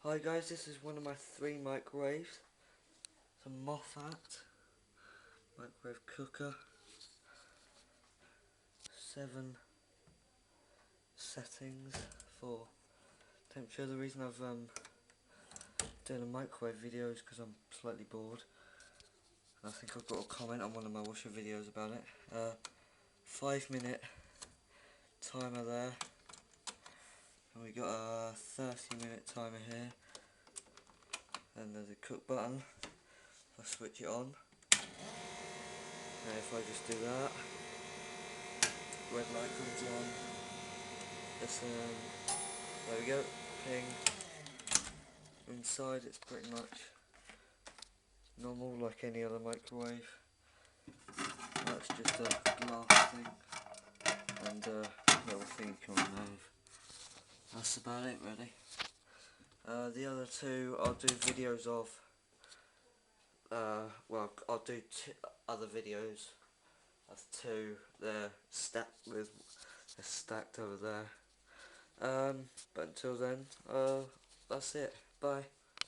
Hi guys, this is one of my 3 microwaves. It's a Moffat microwave cooker. 7 settings for temperature. The reason I've doing a microwave video is because I'm slightly bored. And I think I've got a comment on one of my washer videos about it. 5-minute timer there. And we got a 30-minute timer here. And there's a cook button. I'll switch it on. And if I just do that, red light comes on. There we go, ping. Inside it's pretty much normal like any other microwave. That's just a glass thing and a little thing you can remove. That's about it really. The other 2 I'll do videos of. Well, I'll do other videos of 2. They're stacked over there. But until then, that's it. Bye.